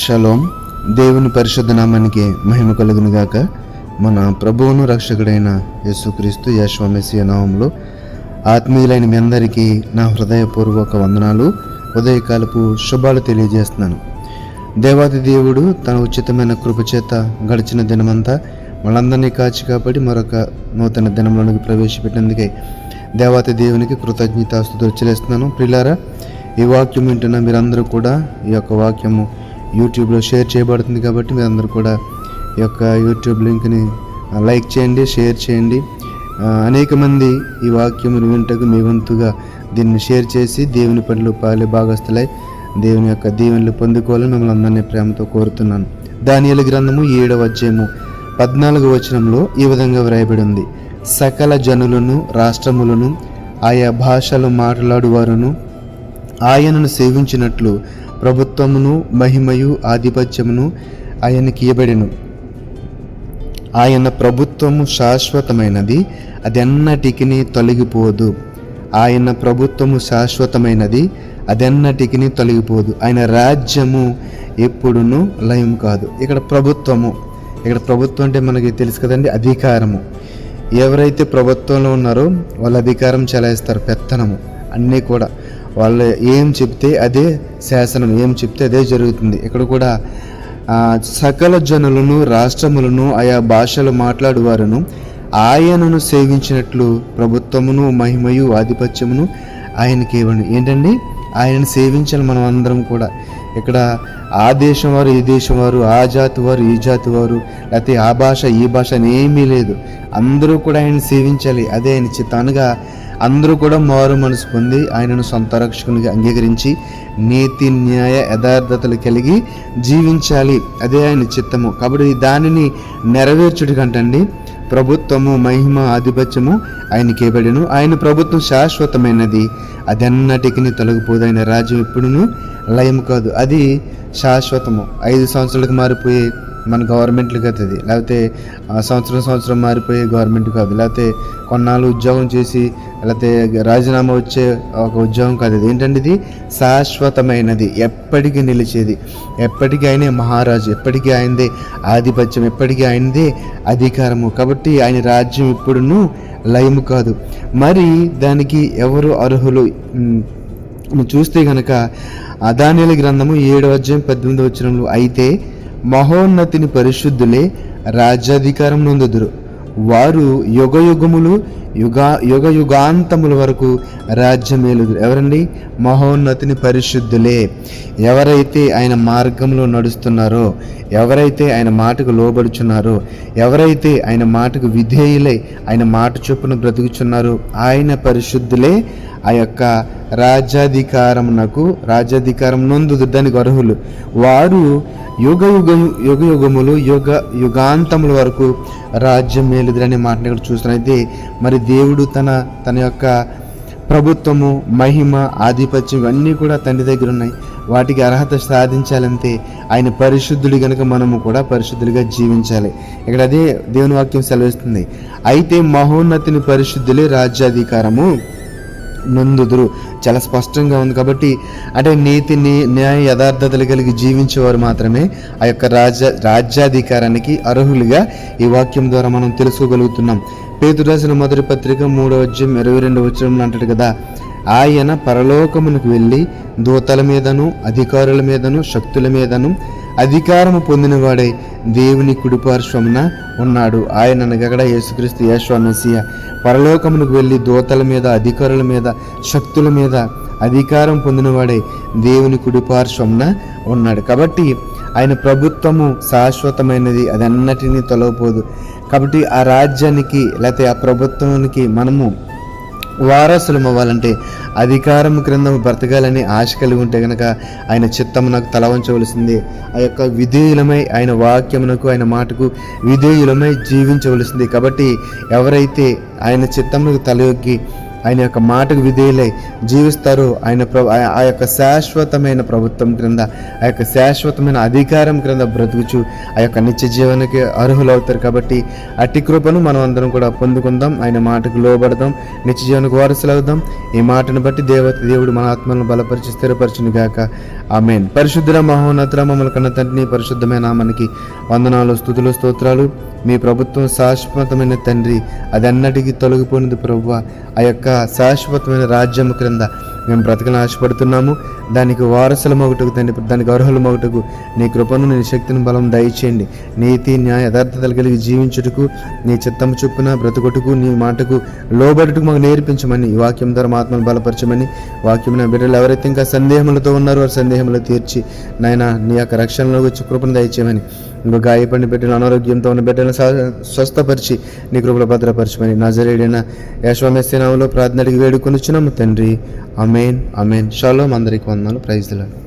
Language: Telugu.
షలోం. దేవుని పరిశుద్ధ నామానికి మహిమ కలుగును గాక. మన ప్రభువును రక్షకుడైన యేసుక్రీస్తు యెహోవా మెస్సియా నామములో ఆత్మీయులైన మీ అందరికీ నా హృదయపూర్వక వందనాలు, ఉదయకాలపు శుభాలు తెలియజేస్తున్నాను. దేవాది దేవుడు తన ఉచితమైన కృపచేత గడిచిన దినమంతా మనందరినీ కాచి కాపాడి మరొక నూతన దినంలోనికి ప్రవేశపెట్టినందుకే దేవాతి దేవునికి కృతజ్ఞతాస్తుతులు చెల్లిస్తున్నాను. ప్రియులారా, ఈ వాక్యం వింటున్న మీరందరూ కూడా ఈ యొక్క వాక్యము యూట్యూబ్లో షేర్ చేయబడుతుంది కాబట్టి మీరందరూ కూడా ఈ యొక్క యూట్యూబ్ లింక్ని లైక్ చేయండి, షేర్ చేయండి. అనేక మంది ఈ వాక్యమును వింటకు మీ వంతుగా దీన్ని షేర్ చేసి దేవుని పనులు పాలి భాగస్థులై దేవుని యొక్క దీవెనలు పొందుకోవాలని మిమ్మల్ని అందరినీ ప్రేమతో కోరుతున్నాను. దానియేలు గ్రంథము 7వ అధ్యాయము 14వ వచనంలో ఈ విధంగా వ్రాయబడి ఉంది: సకల జనులను, రాష్ట్రములను, ఆయా భాషలు మాట్లాడువారును ఆయనను సేవించినట్లు ప్రభుత్వమును, మహిమయు, ఆధిపత్యమును ఆయనకి ఇవ్వబడెను. ఆయన ప్రభుత్వము శాశ్వతమైనది, అది ఎన్నటికి తొలగిపోదు. ఆయన ప్రభుత్వము శాశ్వతమైనది, అది ఎన్నటికి తొలగిపోదు. ఆయన రాజ్యము ఎప్పుడునూ లయం కాదు. ఇక్కడ ప్రభుత్వం అంటే మనకి తెలుసు కదండి, అధికారము. ఎవరైతే ప్రభుత్వంలో ఉన్నారో వాళ్ళ అధికారం చెలాయిస్తారు, పెత్తనము అన్నీ కూడా. వాళ్ళు ఏం చెప్తే అదే శాసనం, ఏం చెప్తే అదే జరుగుతుంది. ఇక్కడ కూడా సకల జనులను, రాష్ట్రములను, ఆయా భాషలు మాట్లాడువారును ఆయనను సేవించినట్లు ప్రభుత్వమును, మహిమయు, ఆధిపత్యమును ఆయనకి ఇవ్వండి. ఏంటండి, ఆయనను సేవించాలి మనం అందరం కూడా. ఇక్కడ ఆ దేశం వారు, ఈ దేశం వారు, ఆ జాతి వారు, ఈ జాతి వారు, లేకపోతే ఆ భాష, ఈ భాష అని ఏమీ లేదు. అందరూ కూడా ఆయన సేవించాలి. అదే ఆయన చిత్తానుగా అందరూ కూడా మారు మనసు పొంది ఆయనను సొంత రక్షకునిగా అంగీకరించి నీతి, న్యాయ, యథార్థతలు కలిగి జీవించాలి. అదే ఆయన చిత్తము. కాబట్టి దానిని నెరవేర్చుడి కంటండి ప్రభుత్వము, మహిమ, ఆధిపత్యము ఆయనకి ఇవ్వబడెను. ఆయన ప్రభుత్వం శాశ్వతమైనది, అది అన్నటికి తొలగిపోదు. ఆయన రాజ్యం ఎప్పుడునూ లయం కాదు, అది శాశ్వతము. 5 సంవత్సరాలకు మారిపోయే మన గవర్నమెంట్లు కాదు అది, లేకపోతే సంవత్సరం మారిపోయే గవర్నమెంట్ కాదు, లేకపోతే కొన్నాళ్ళు ఉద్యోగం చేసి లేకపోతే రాజీనామా వచ్చే ఒక ఉద్యోగం కాదు. ఇది ఏంటంటే ఇది శాశ్వతమైనది, ఎప్పటికీ నిలిచేది. ఎప్పటికీ ఆయనే మహారాజు, ఎప్పటికీ ఆయనదే ఆధిపత్యం, ఎప్పటికీ ఆయనదే అధికారము. కాబట్టి ఆయన రాజ్యం ఎప్పుడునూ లయము కాదు. మరి దానికి ఎవరు అర్హులు చూస్తే కనుక దానియేలు గ్రంథము 7వ అధ్యాయం 18వ వచనంలో, అయితే మహోన్నతిని పరిశుద్ధులే రాజ్యాధికారం నొందుదురు, వారు యుగయుగములు, యుగాంతముల వరకు రాజ్యమేలుదురు. ఎవరండి? మహోన్నతిని పరిశుద్ధులే. ఎవరైతే ఆయన మార్గంలో నడుస్తున్నారో, ఎవరైతే ఆయన మాటకు లోబడుచున్నారో, ఎవరైతే ఆయన మాటకు విధేయులై ఆయన మాట చొప్పున బ్రతుకుచున్నారో ఆయన పరిశుద్ధులే ఆ యొక్క రాజ్యాధికారం నొందుదు, దానికి అర్హులు. వారు యుగయుగములు, యుగాంతముల వరకు రాజ్యం మేలుదురనే మాటను ఇక్కడ చూస్తున్నైతే, మరి దేవుడు తన యొక్క ప్రభుత్వము, మహిమ, ఆధిపత్యం ఇవన్నీ కూడా తండ్రి దగ్గర ఉన్నాయి. వాటికి అర్హత సాధించాలంటే ఆయన పరిశుద్ధుడు గనుక మనము కూడా పరిశుద్ధులుగా జీవించాలి. ఇక్కడ అదే దేవుని వాక్యం సెలవిస్తుంది. అయితే మహోన్నతిని పరిశుద్ధులే రాజ్యాధికారము నొందుదురు. చాలా స్పష్టంగా ఉంది. కాబట్టి అంటే నీతి, న్యాయ, యథార్థతలు కలిగి జీవించేవారు మాత్రమే ఆ యొక్క రాజ్యాధికారానికి అర్హులుగా ఈ వాక్యం ద్వారా మనం తెలుసుకోగలుగుతున్నాం. పేతురు రాసిన మొదటి పత్రిక 3వ అధ్యాయం 22వ వచనంలో అంటాడు కదా, ఆయన పరలోకమునకు వెళ్ళి దూతల మీదను, అధికారుల మీదను, శక్తుల మీదను అధికారము పొందినవాడై దేవుని కుడిపార్శ్వమున ఉన్నాడు. ఆయన అనగా యేసుక్రీస్తు యెహోవా మెస్సియా పరలోకమునకు వెళ్ళి దూతల మీద, అధికారుల మీద, శక్తుల మీద అధికారం పొందినవాడై దేవుని కుడిపార్శ్వమున ఉన్నాడు. కాబట్టి ఆయన ప్రభుత్వము శాశ్వతమైనది, అది అన్నటినీ తొలగిపోదు. కాబట్టి ఆ రాజ్యానికి లేకపోతే ఆ ప్రభుత్వానికి మనము వారసులం అవ్వాలంటే, అధికారం క్రింద బ్రతకాలని ఆశ కలిగి ఉంటే కనుక ఆయన చిత్తమునకు తల వంచవలసిందే. ఆ యొక్క విధేయులమై ఆయన వాక్యమునకు, ఆయన మాటకు విధేయులమై జీవించవలసింది. కాబట్టి ఎవరైతే ఆయన చిత్తమునకు తలయొగ్గి ఆయన యొక్క మాటకు విధేయులై జీవిస్తారు. ఆ యొక్క శాశ్వతమైన ప్రభుత్వం క్రింద, ఆ యొక్క శాశ్వతమైన అధికారం క్రింద బ్రతుకుచు ఆ యొక్క నిత్య జీవనకి అర్హులవుతారు. కాబట్టి అట్టి కృపను మనం అందరం కూడా పొందుకుందాం. ఆయన మాటకు లోబడదాం, నిత్య జీవనకు వారసులు అవుదాం. ఈ మాటను బట్టి దేవుడు మన ఆత్మలను బలపరిచి స్థిరపరచును గాక. ఆమేన్. పరిశుద్ధ మహోన్నతుల మమ్మల్ని కన్న తండ్రి, పరిశుద్ధమైన నామానికి వందనాలు, స్తుతులు, స్తోత్రాలు. మీ ప్రభుత్వం శాశ్వతమైన తండ్రి, అది అన్నటికీ తొలగిపోయినది ప్రభువా. ఆ యొక్క శాశ్వతమైన రాజ్యం క్రింద మేము బ్రతకని ఆశపడుతున్నాము. దానికి వారసుల మొగటుకు తండ్రి, దానికి అర్హుల మొగటుకు నీ కృపను, నీ శక్తిని, బలం దయచేయండి. నీతి, న్యాయ, యథార్థతలు కలిగి జీవించుటకు, నీ చిత్తము చొప్పున బ్రతుకుటకు, నీ మాటకు లోబడుటకు మాకు నేర్పించమని, ఈ వాక్యం ద్వారా మా ఆత్మను బలపరచమని, వాక్యం నా బిడ్డలు ఎవరైతే ఇంకా సందేహములతో ఉన్నారో వారి సందేహములు తీర్చి నాయన నీ యొక్క రక్షణలో వచ్చి కృపను దయచేయమని, ఇంకో గాయపడిన బిడ్డలు, అనారోగ్యంతో ఉన్న బిడ్డలను స్వస్థపరిచి నీ కృపలో భద్రపరచమని నజరేయుడైన యేషువ మెస్సీయ నామములో ప్రార్థన అడిగి వేడుకొనుచున్నాము తండ్రి. ఆమేన్, ఆమేన్. షాలోమ్. అందరికీ వందనాలు. Praise the lord.